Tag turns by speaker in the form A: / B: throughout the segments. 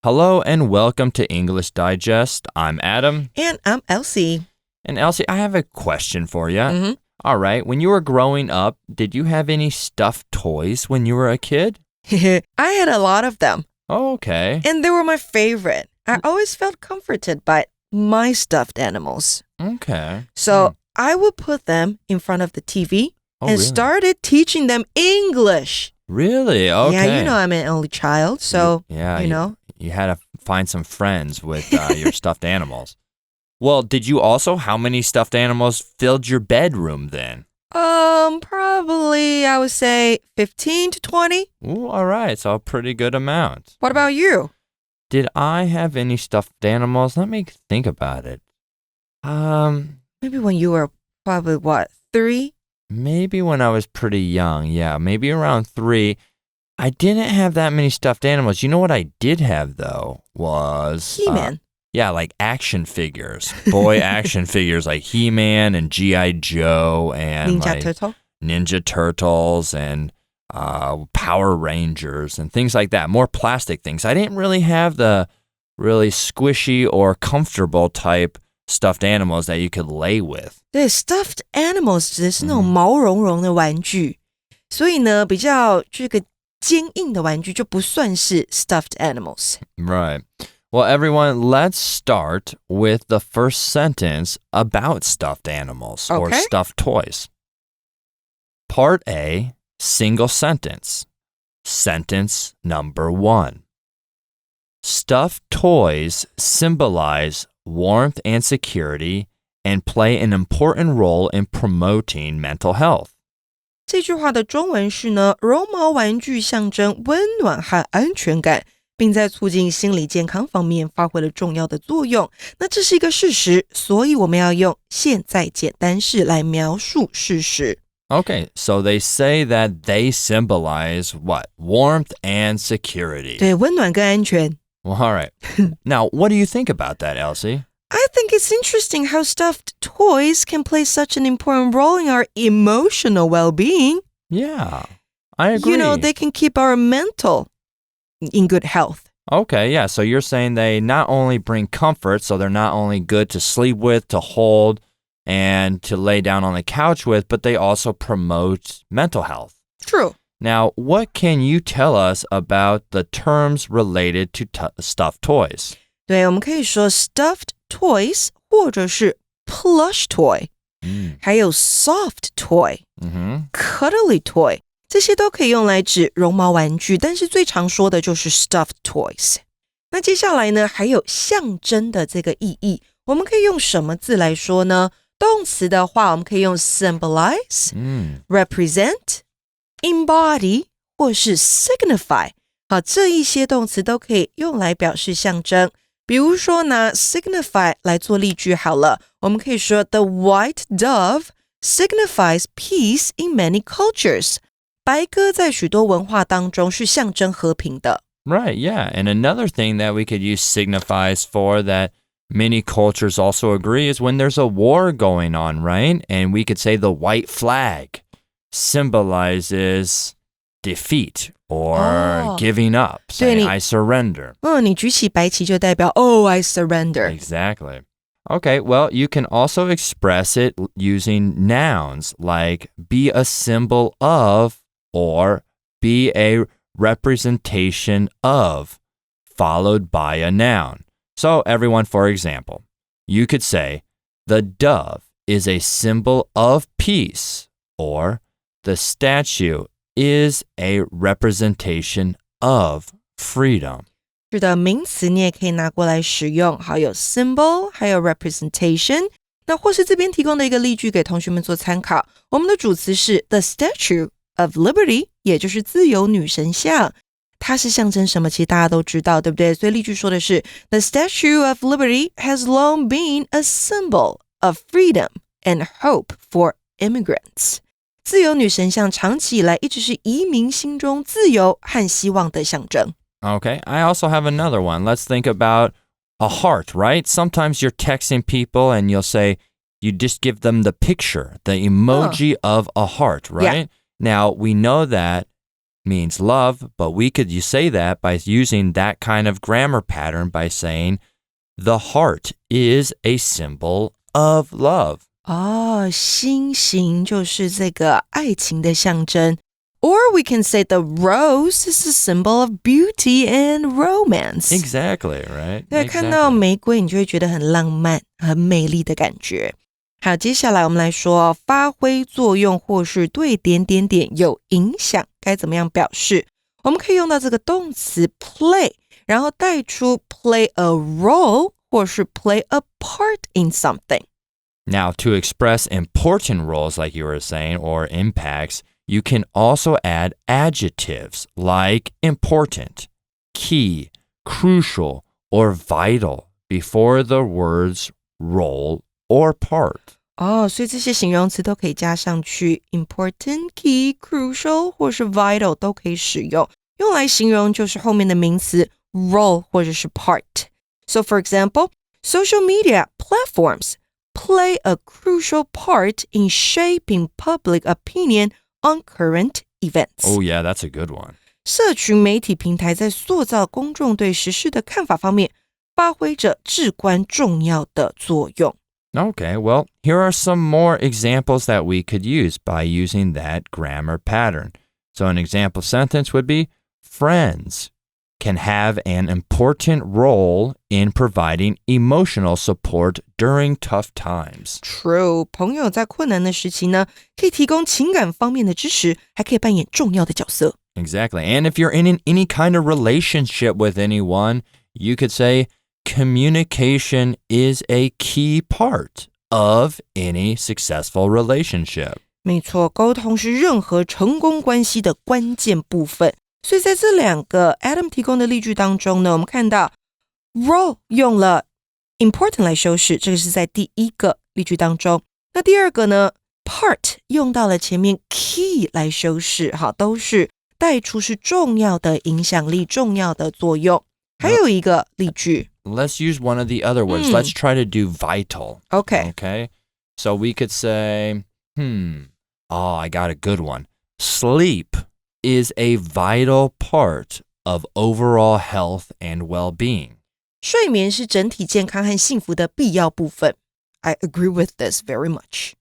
A: Hello and welcome to English Digest. I'm Adam.
B: And I'm Elsie.
A: And Elsie, I have a question for you. All right, when you were growing up, did you have any stuffed toys when you were a kid?
B: I had a lot of them.
A: Oh, okay.
B: And they were my favorite. I always felt comforted by my stuffed animals.
A: Okay.
B: So I would put them in front of the TV and started teaching them English.
A: Really? Okay.
B: Yeah, you know I'm an only child, so, you know.
A: You had to find some friends with your stuffed animals. Well, did you also, how many stuffed animals filled your bedroom then?
B: Probably, I would say 15 to 20.
A: Ooh, all right. So a pretty good amount.
B: What about you?
A: Did I have any stuffed animals? Let me think about it.
B: Maybe when you were probably, 3?
A: Maybe when I was pretty young. Yeah, maybe around 3. I didn't have that many stuffed animals. You know what I did have, though, was...
B: He-Man.
A: Yeah, like action figures. Boy action figures like He-Man and G.I. Joe and Ninja Turtles and Power Rangers and things like that. More plastic things. I didn't really have the really squishy or comfortable type stuffed animals that you could lay with.
B: 对 ，stuffed animals 指的是那种毛茸茸的玩具，所以呢，比较这个坚硬的玩具就不算是 stuffed animals.
A: Right. Well, everyone, let's start with the first sentence about stuffed animals or stuffed toys. Part A, single sentence. Sentence number 1. Stuffed toys symbolize warmth and security and play an important role in promoting mental health.
B: 这句话的中文是呢，绒毛玩具象征温暖和安全感，并在促进心理健康方面发挥了重要的作用。那这是一个事实，所以我们要用现在简单式来描述事实。
A: Okay, so they say that they symbolize what? Warmth and security.
B: 对，温暖跟安全。
A: Well, all right. Now, what do you think about that, Elsie?
B: I think it's interesting how stuffed toys can play such an important role in our emotional well-being.
A: Yeah, I agree.
B: You know, they can keep our mental in good health.
A: Okay, yeah, so you're saying they not only bring comfort, so they're not only good to sleep with, to hold, and to lay down on the couch with, but they also promote mental health.
B: True.
A: Now, what can you tell us about the terms related to stuffed toys?
B: 对，我们可以说 stuffed toys 或者是 plush toy，还有 soft toy、cuddly toy， 这些都可以用来指绒毛玩具，但是最常说的就是 stuffed toys。那接下来呢，还有象征的这个意义，我们可以用什么字来说呢？动词的话，我们可以用 symbolize、represent、embody 或是 signify。好，这一些动词都可以用来表示象征。比如说拿 signify 来做例句好了，我们可以说 The white dove signifies peace in many cultures. 白鸽在许多文化当中是象征和平的。
A: Right, yeah. And another thing that we could use signifies for that many cultures also agree is when there's a war going on, right? And we could say the white flag symbolizes defeat or giving up, saying I surrender.
B: 你举起白旗就代表 I surrender.
A: Exactly. Okay, well, you can also express it using nouns like be a symbol of or be a representation of, followed by a noun. So everyone, for example, you could say, the dove is a symbol of peace, or the statue is a representation of freedom.
B: 是的，名词你也可以拿过来使用，还有 symbol， 还有 representation。那或是这边提供的一个例句给同学们做参考。我们的主词是 the statue of liberty， 也就是自由女神像。它是象征什么？其实大家都知道，对不对？所以例句说的是 The statue of liberty has long been a symbol of freedom and hope for immigrants. 自由女神像长期以来一直是移民心中自由和希望的象征。
A: Okay, I also have another one. Let's think about a heart, right? Sometimes you're texting people and you'll say, you just give them the picture, the emoji of a heart, right?
B: Yeah.
A: Now, we know that means love, but we could say that by using that kind of grammar pattern by saying the heart is a symbol of love.
B: 心形就是这个爱情的象征。Or we can say the rose is a symbol of beauty and romance.
A: Exactly, right?
B: 对，
A: exactly.
B: 看到玫瑰你就会觉得很浪漫、很美丽的感觉。好，接下来我们来说发挥作用或是对点点点有影响该怎么样表示。我们可以用到这个动词 play， 然后带出 play a role 或是 play a part in something.
A: Now, to express important roles like you were saying or impacts, you can also add adjectives like important, key, crucial, or vital before the words role or part.
B: 所以这些形容词都可以加上去 important, key, crucial 或是 vital 都可以使用，用来形容就是后面的名词 role 或者是 part. So for example, social media platforms play a crucial part in shaping public opinion on current events.
A: Oh yeah, that's a good one.
B: 社群媒体平台在塑造公众对时事的看法方面发挥着至关重要的作用。
A: Okay, well, here are some more examples that we could use by using that grammar pattern. So an example sentence would be, friends can have an important role in providing emotional support during tough times.
B: True, 朋友在困难的时期呢，可以提供情感方面的支持，还可以扮演重要的角色。
A: Exactly. And if you're in any kind of relationship with anyone, you could say, communication is a key part of any successful relationship.
B: 没错，沟通是任何成功关系的关键部分。所以在这两个 Adam 提供的例句当中呢，我们看到 role 用了 important 来修饰，这个是在第一个例句当中。那第二个呢 part 用到了前面 key 来修饰，都是带出是重要的影响力、重要的作用。还有一个例句。
A: Let's use one of the other words. Let's try to do vital.
B: Okay.
A: So we could say, I got a good one. Sleep is a vital part of overall health and well-being.
B: 睡眠是整体健康和幸福的必要部分。I agree with this very much.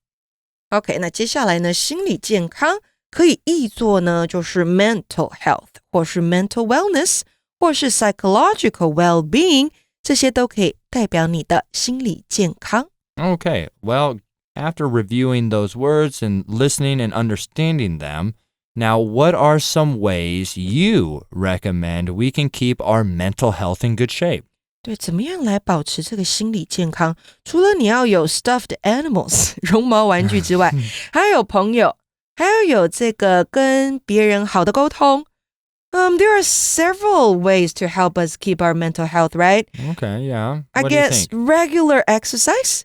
B: OK, 那接下来呢，心理健康可以译作呢，就是 mental health 或是 mental wellness 或是 psychological well-being， 这些都可以代表你的心理健康。
A: Okay, well, after reviewing those words and listening and understanding them, now what are some ways you recommend we can keep our mental health in good shape?
B: 对，怎么样来保持这个心理健康？除了你要有 stuffed animals 绒毛玩具之外，还有朋友，还要有这个跟别人好的沟通。There are several ways to help us keep our mental health, right?
A: Okay, yeah.
B: I
A: What do you
B: guess
A: think?
B: regular exercise,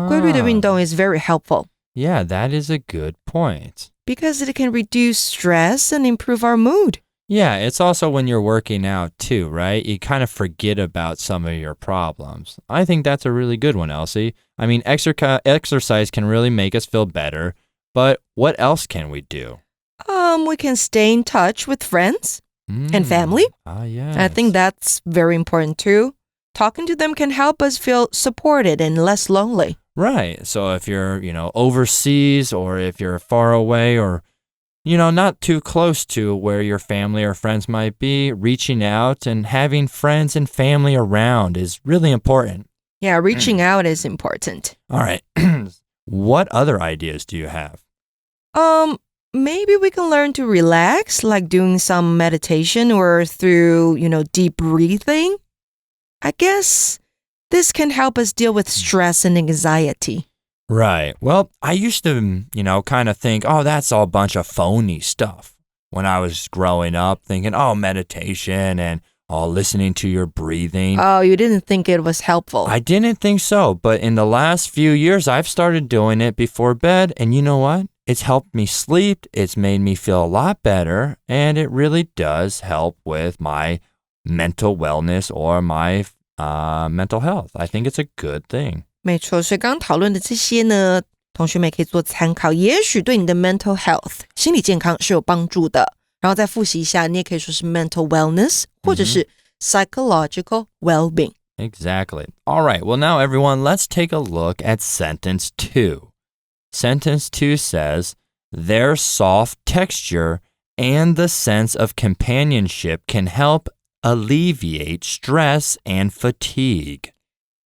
B: 规律的运动 is very helpful.
A: Yeah, that is a good point.
B: Because it can reduce stress and improve our mood.
A: Yeah, it's also when you're working out too, right? You kind of forget about some of your problems. I think that's a really good one, Elsie. I mean, exercise can really make us feel better, but what else can we do?
B: We can stay in touch with friends and family.
A: Yes.
B: I think that's very important too. Talking to them can help us feel supported and less lonely.
A: Right. So if you're, overseas or if you're far away or, not too close to where your family or friends might be, reaching out and having friends and family around is really important.
B: Yeah, reaching out is important.
A: All right. What other ideas do you have?
B: Maybe we can learn to relax, like doing some meditation or through, deep breathing. I guess this can help us deal with stress and anxiety.
A: Right. Well, I used to, kind of think, that's all a bunch of phony stuff when I was growing up, thinking, meditation and listening to your breathing.
B: Oh, you didn't think it was helpful?
A: I didn't think so, but in the last few years, I've started doing it before bed, and you know what? It's helped me sleep, it's made me feel a lot better, and it really does help with my mental wellness or my mental health. I think it's a good thing.
B: 没错，所以刚刚讨论的这些呢，同学们也可以做参考，也许对你的 mental health 心理健康是有帮助的。然后再复习一下，你也可以说是 mental wellness 或者是 psychological well-being.
A: Exactly. All right. Well, now everyone, let's take a look at sentence 2. Sentence 2 says, their soft texture and the sense of companionship can help alleviate stress and fatigue.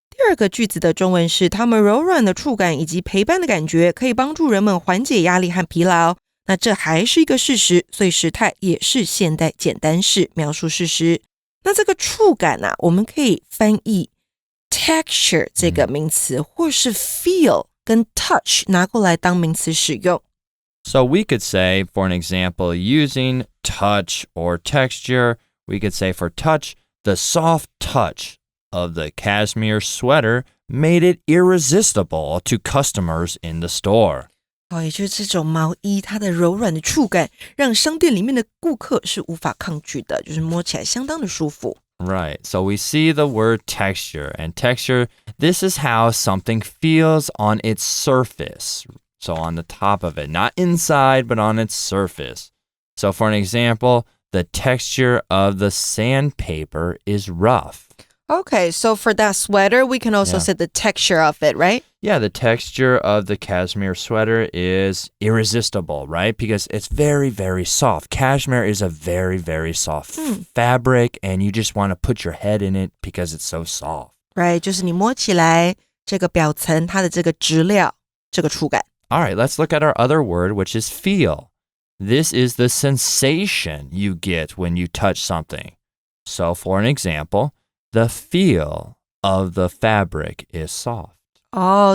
B: 第二个句子的中文是，他们柔软的触感以及陪伴的感觉可以帮助人们缓解压力和疲劳。那这还是一个事实，所以时态也是现代简单式描述事实。那这个触感啊，我们可以翻译 texture 这个名词，或是 feel 跟 touch 拿过来当名词使用。
A: So we could say, for an example, using touch or texture, we could say for touch, the soft touch of the cashmere sweater made it irresistible to customers in the store.
B: 也就是这种毛衣，它的柔软的触感，让商店里面的顾客是无法抗拒的，就是摸起来相当的舒服。
A: Right. So we see the word texture. And texture, this is how something feels on its surface. So on the top of it. Not inside, but on its surface. So for an example, the texture of the sandpaper is rough.
B: Okay, so for that sweater, we can also say the texture of it, right?
A: Yeah, the texture of the cashmere sweater is irresistible, right? Because it's very, very soft. Cashmere is a very, very soft fabric, and you just want to put your head in it because it's so soft.
B: Right, 就是你摸起来这个表层它的这个质料，这个触感。
A: All right, let's look at our other word, which is feel. This is the sensation you get when you touch something. So for an example, the feel of the fabric is soft.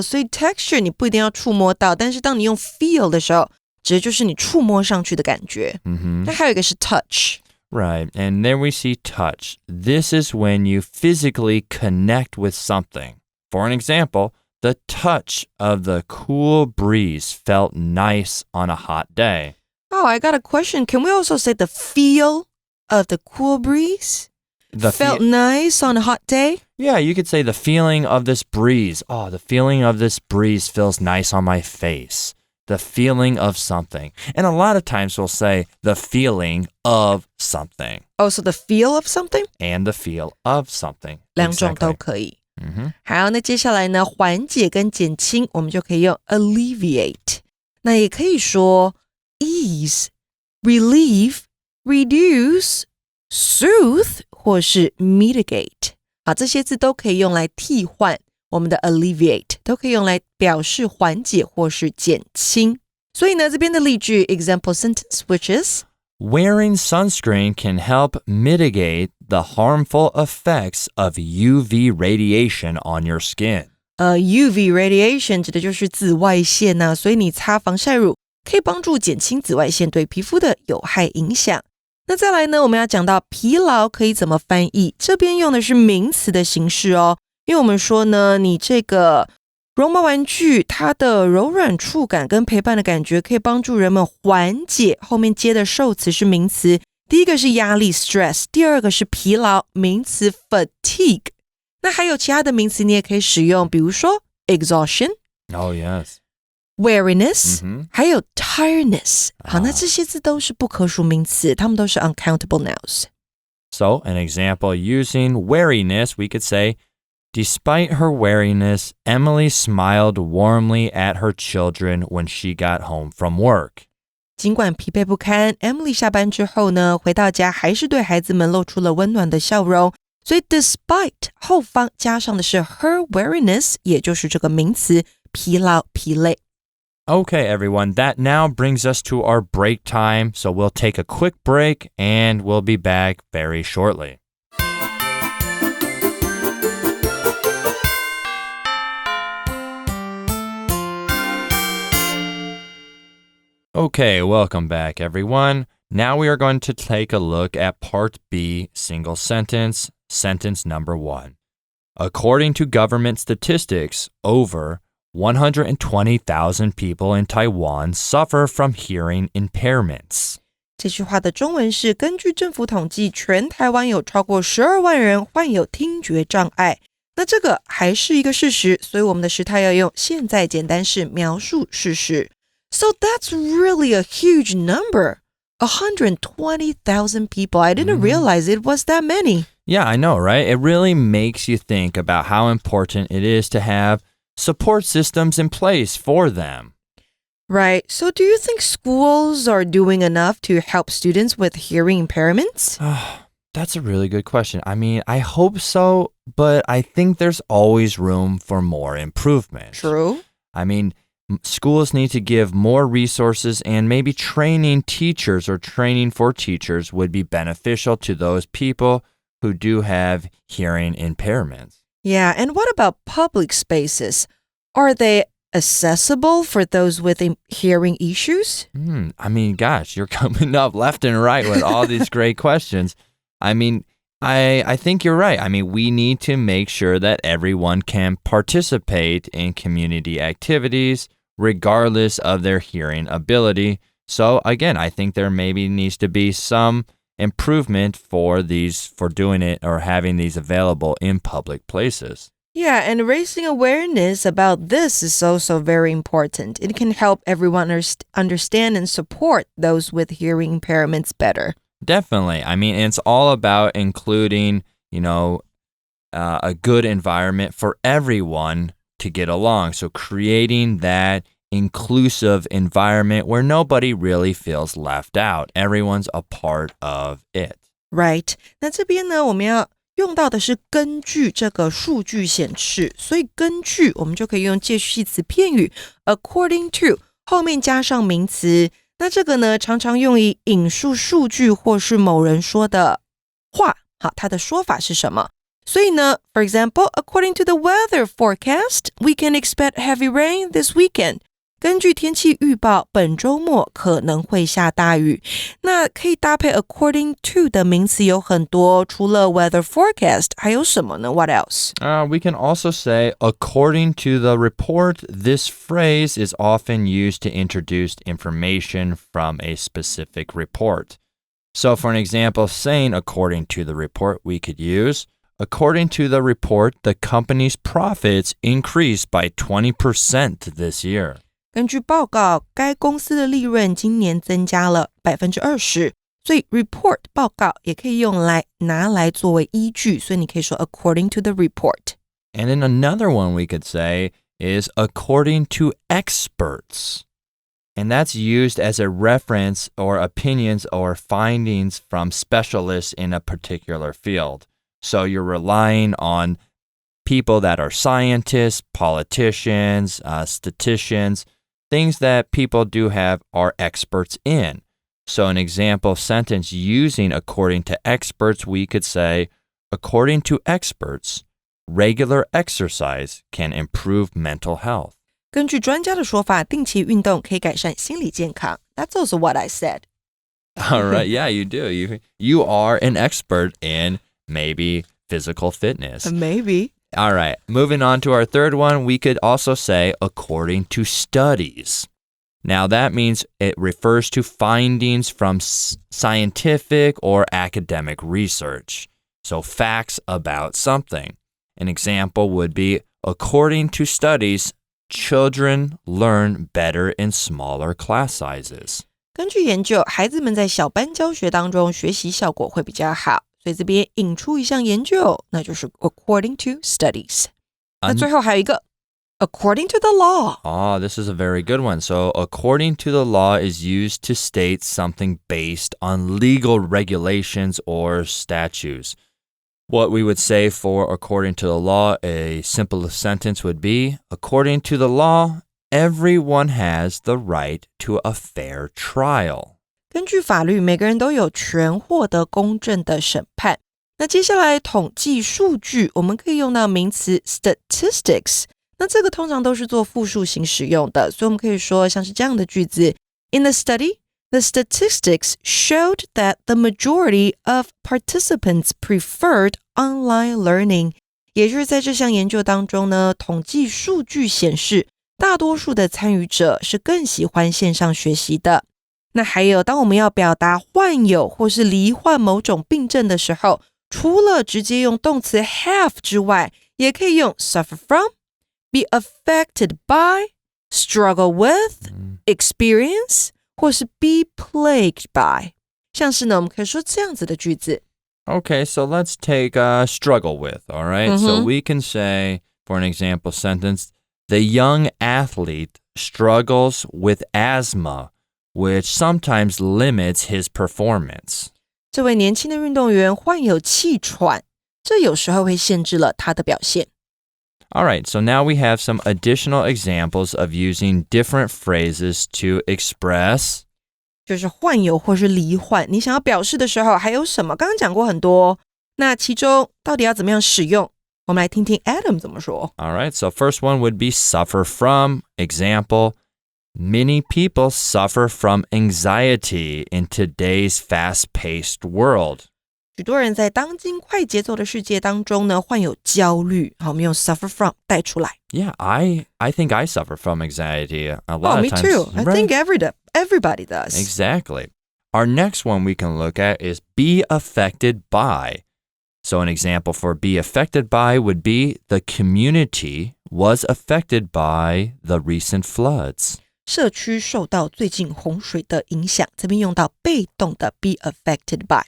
B: 所以 texture 你不一定要触摸到，但是当你用 feel 的时候，指的就是你触摸上去的感觉。那还有一个是 touch.
A: Right, and then we see touch. This is when you physically connect with something. For an example, the touch of the cool breeze felt nice on a hot day.
B: I got a question. Can we also say the feel of the cool breeze? Felt nice on a hot day?
A: Yeah, you could say the feeling of this breeze. Oh, the feeling of this breeze feels nice on my face. The feeling of something. And a lot of times we'll say the feeling of something.
B: Oh, so the feel of something?
A: And the feel of something.
B: 两种都可以。好，那接下来呢，缓解跟减轻，我们就可以用 alleviate。那也可以说 ease, relieve, reduce, soothe 或是 mitigate。好，这些字都可以用来替换我们的 alleviate， 都可以用来表示缓解或是减轻。所以呢，这边的例句 example sentence which is
A: Wearing sunscreen can help mitigate the harmful effects of UV radiation on your skin.
B: UV radiation 指的就是紫外线啊，所以你擦防晒乳可以帮助减轻紫外线对皮肤的有害影响。那再来呢，我们要讲到疲劳可以怎么翻译，这边用的是名词的形式哦，因为我们说呢，你这个绒毛玩具它的柔软触感跟陪伴的感觉可以帮助人们缓解，后面接的受词是名词，第一个是压力 stress， 第二个是疲劳名词 fatigue。 那还有其他的名词你也可以使用，比如说 exhaustion
A: Oh, yes.
B: weariness 还有 tiredness。 好，那这些字都是不可数名词，它们都是 uncountable nouns。
A: So, an example using weariness, we could say, Despite her weariness, Emily smiled warmly at her children when she got home from work.
B: 尽管疲惫不堪 Emily 下班之后呢，回到家还是对孩子们露出了温暖的笑容。所以 despite 后方加上的是 her weariness， 也就是这个名词疲劳疲累。
A: Okay, everyone, that now brings us to our break time. So we'll take a quick break and we'll be back very shortly. Okay, welcome back, everyone. Now we are going to take a look at Part B, single sentence, sentence number 1. According to government statistics, over 120,000 people in Taiwan suffer from hearing impairments.
B: 这句话的中文是，根据政府统计，全台湾有超过12万人患有听觉障碍。那这个还是一个事实，所以我们的时态要用现在简单式描述事实。So that's really a huge number. 120,000 people. I didn't realize it was that many.
A: Yeah, I know, right? It really makes you think about how important it is to have support systems in place for them.
B: Right. So do you think schools are doing enough to help students with hearing impairments?
A: That's a really good question. I mean, I hope so, but I think there's always room for more improvement.
B: True.
A: I mean, schools need to give more resources, and maybe training teachers or training for teachers would be beneficial to those people who do have hearing impairments.
B: Yeah, and what about public spaces? Are they accessible for those with hearing issues?
A: I mean, gosh, you're coming up left and right with all these great questions. I mean, I think you're right. I mean, we need to make sure that everyone can participate in community activities regardless of their hearing ability. So again, I think there maybe needs to be some improvement for doing it or having these available in public places.
B: Yeah, and raising awareness about this is also very important. It can help everyone understand and support those with hearing impairments better.
A: Definitely. I mean, it's all about including, a good environment for everyone to get along. So creating that inclusive environment where nobody really feels left out. Everyone's a part of it.
B: Right. 那这边呢，我们要用到的是根据这个数据显示，所以根据我们就可以用介系词片语 according to 后面加上名词。那这个呢，常常用以引述数据或是某人说的话。好，它的说法是什么？所以呢 for example, according to the weather forecast, we can expect heavy rain this weekend. 根据天气预报，本周末可能会下大雨。那可以搭配 according to 的名词有很多，除了 weather forecast, 还有什么呢？ What else?
A: We can also say, according to the report, this phrase is often used to introduce information from a specific report. So for an example, saying according to the report, we could use, according to the report, the company's profits increased by 20% this year.
B: 根据报告，该公司的利润今年增加了 20%， 所以 report 报告也可以拿来作为依据，所以你可以说 according to the report.
A: And then another one we could say is according to experts. And that's used as a reference or opinions or findings from specialists in a particular field. So you're relying on people that are scientists, politicians, statisticians, things that people are experts in. So an example sentence using according to experts, we could say, according to experts, regular exercise can improve mental health.
B: 根据专家的说法，定期运动可以改善心理健康。That's also what I said.
A: All right, yeah, you do. You are an expert in maybe physical fitness.
B: Maybe.
A: All right, moving on to our third one, we could also say according to studies. Now that means it refers to findings from scientific or academic research. So facts about something. An example would be, according to studies, children learn better in smaller class sizes.
B: 根据研究，孩子们在小班教学当中学习效果会比较好。所以这边引出一项研究，那就是 according to studies. 那最后还有一个 according to the law.
A: Oh, this is a very good one. So according to the law is used to state something based on legal regulations or statutes. What we would say for according to the law, a simple sentence would be, according to the law, everyone has the right to a fair trial.
B: 根据法律，每个人都有权获得公正的审判。那接下来统计数据，我们可以用到名词 statistics。那这个通常都是做复数型使用的，所以我们可以说像是这样的句子 ：In the study, the statistics showed that the majority of participants preferred online learning. 也就是在这项研究当中呢，统计数据显示，大多数的参与者是更喜欢线上学习的。那还有，当我们要表达患有或是罹患某种病症的时候，除了直接用动词 have 之外，也可以用 suffer from, be affected by, struggle with, experience, 或是 be plagued by. 像是呢，我们可以说这样子的句子。
A: Okay, so let's take struggle with, all right? So we can say, for an example sentence, the young athlete struggles with asthma, which sometimes limits his performance.
B: 这位年轻的运动员患有气喘，这有时候会限制了他的表现。
A: All right, so now we have some additional examples of using different phrases to express
B: 就是患有或是罹患，你想要表示的时候还有什么？刚刚讲过很多，那其中到底要怎么样使用？我们来听听 Adam 怎么说。
A: All right, so first one would be suffer from. Example, many people suffer from anxiety in today's fast-paced world.
B: 许多人在当今快节奏的世界当中呢，患有焦虑。好，我们用 suffer from 带出来。
A: Yeah, I think I suffer from anxiety a lot of
B: me
A: times.
B: too. I
A: Right?
B: think everybody does.
A: Exactly. Our next one we can look at is be affected by. So an example for be affected by would be the community was affected by the recent floods.
B: 社区受到最近洪水的影响，这边用到被动的 be affected by。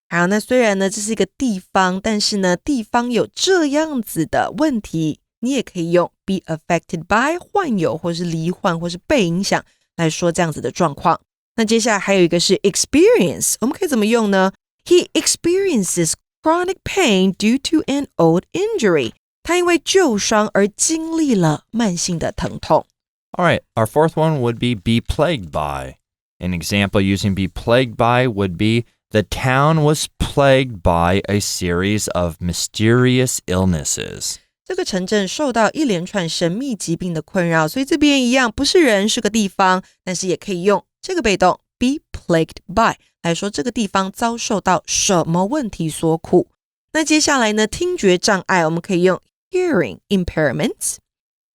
B: 好，那虽然呢这是一个地方，但是呢地方有这样子的问题，你也可以用 be affected by 患有或是罹患或是被影响来说这样子的状况。那接下来还有一个是 experience， 我们可以怎么用呢？ He experiences chronic pain due to an old injury. 他因为旧伤而经历了慢性的疼痛。
A: All right, our fourth one would be plagued by. An example using be plagued by would be the town was plagued by a series of mysterious illnesses.
B: 这个城镇受到一连串神秘疾病的困扰，所以这边一样不是人，是个地方，但是也可以用这个被动 be plagued by 来说这个地方遭受到什么问题所苦。那接下来呢，听觉障碍我们可以用 hearing impairments,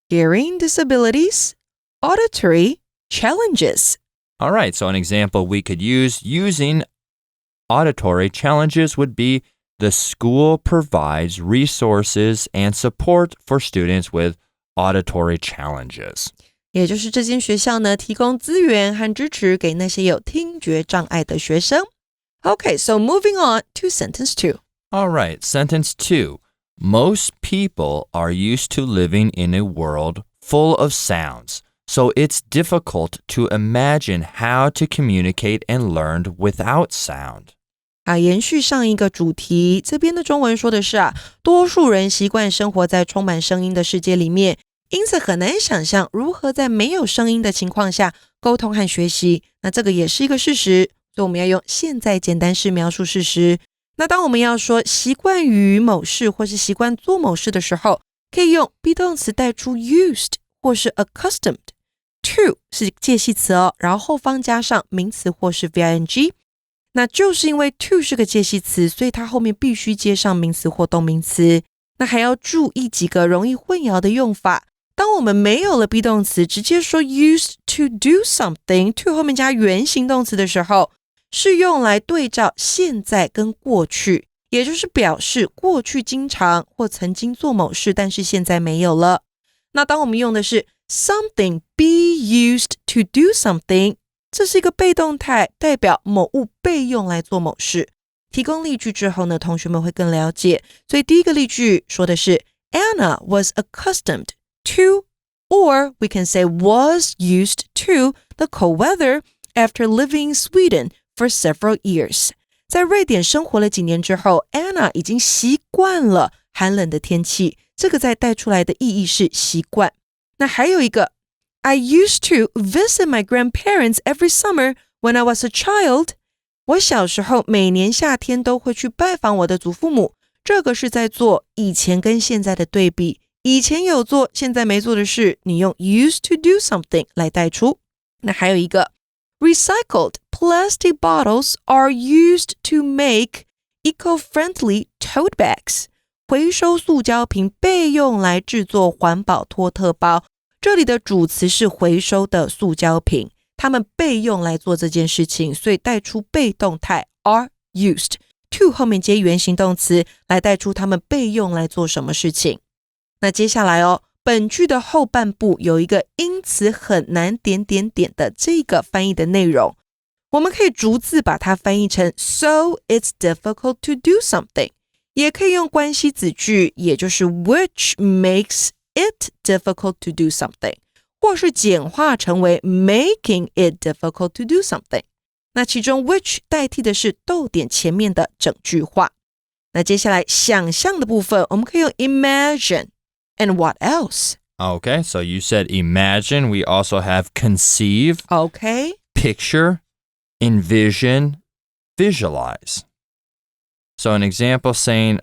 B: hearing disabilities, auditory challenges.
A: All right, so an example we could use using auditory challenges would be the school provides resources and support for students with auditory challenges.
B: 也就是这间学校呢，提供资源和支持给那些有听觉障碍的学生。Okay, so moving on to sentence 2.
A: All right, sentence 2. Most people are used to living in a world full of sounds, so it's difficult to imagine how to communicate and learn without sound.
B: 延续上一个主题，这边的中文说的是多数人习惯生活在充满声音的世界里面，因此很难想象如何在没有声音的情况下沟通和学习。那这个也是一个事实，所以我们要用现在简单式描述事实。那当我们要说习惯于某事或是习惯做某事的时候，可以用 be 动词带出 used 或是 accustomed。 to 是介系词然后后方加上名词或是 VING。那就是因为 to 是个介系词，所以它后面必须接上名词或动名词。那还要注意几个容易混淆的用法。当我们没有了 be 动词，直接说 used to do something， to 后面加原形动词的时候，是用来对照现在跟过去，也就是表示过去经常或曾经做某事，但是现在没有了。那当我们用的是 something be used to do something，这是一个被动态，代表某物被用来做某事。提供例句之后呢，同学们会更了解。所以第一个例句说的是 Anna was accustomed to, or we can say was used to the cold weather after living in Sweden for several years. 在瑞典生活了几年之后， Anna 已经习惯了寒冷的天气。这个在带出来的意义是习惯。那还有一个I used to visit my grandparents every summer when I was a child. 我小时候每年夏天都会去拜访我的祖父母。这个是在做以前跟现在的对比。以前有做，现在没做的事，你用 used to do something 来带出。那还有一个 Recycled plastic bottles are used to make eco-friendly tote bags. 回收塑胶瓶被用来制作环保托特包。这里的主词是回收的塑胶瓶，它们被用来做这件事情，所以带出被动态 are used to 后面接原形动词来带出它们被用来做什么事情。那接下来本句的后半部有一个因此很难点点点的这个翻译的内容。我们可以逐字把它翻译成 So it's difficult to do something， 也可以用关系子句，也就是 which makes it difficult to do something， 或是简化成为 making it difficult to do something。那其中 which 代替的是逗点前面的整句话。那接下来想象的部分，我们可以用 imagine and what else?
A: Okay, so you said imagine. We also have conceive,
B: Okay.
A: picture, envision, visualize. So an example saying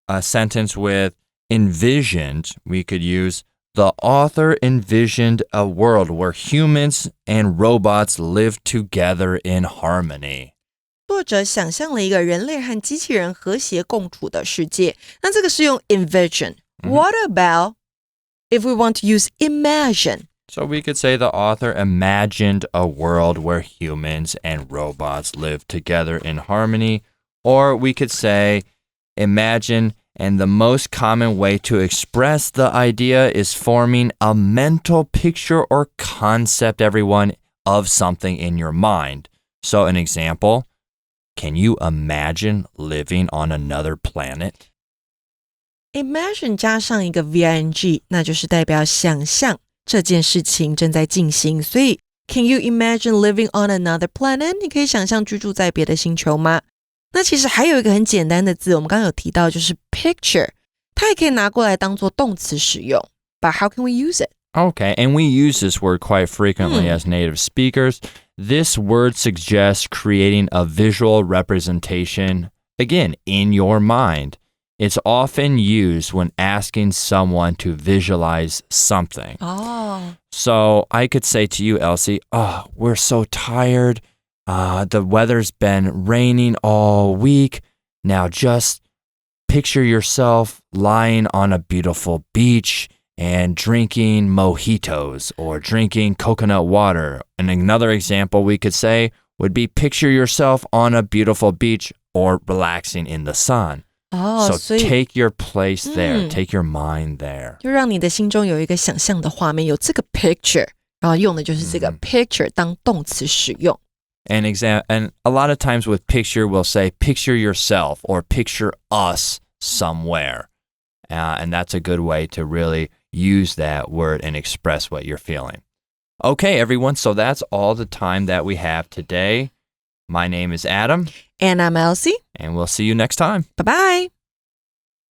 A: a sentence with envisioned, we could use the author envisioned a world where humans and robots live together in harmony.
B: 作者想象了一个人类和机器人和谐共处的世界。那这个是用 envision. What about if we want to use imagine?
A: So we could say the author imagined a world where humans and robots live together in harmony. Or we could say imagine, and the most common way to express the idea is forming a mental picture or concept, everyone, of something in your mind. So an example, can you imagine living on another planet?
B: Imagine 加上一个 VING， 那就是代表想象这件事情正在进行。所以 Can you imagine living on another planet? 你可以想象居住在别的星球吗？那其实还有一个很简单的字，我们刚刚有提到，就是 picture， 它也可以拿过来当作动词使用。But how can we use it?
A: Okay, and we use this word quite frequently as native speakers. This word suggests creating a visual representation, again, in your mind. It's often used when asking someone to visualize something.
B: Oh.
A: So I could say to you, Elsie, oh, we're so tired. The weather's been raining all week. Now just picture yourself lying on a beautiful beach and drinking mojitos or drinking coconut water. And another example we could say would be picture yourself on a beautiful beach or relaxing in the sun. So take your place there, take your mind there.
B: 就让你的心中有一个想象的画面，有这个 picture， 然后用的就是这个 picture 当动词使用。
A: And a lot of times with picture, we'll say picture yourself or picture us somewhere. And that's a good way to really use that word and express what you're feeling. Okay, everyone, so that's all the time that we have today. My name is Adam.
B: And I'm Elsie.
A: And we'll see you next time.
B: Bye-bye.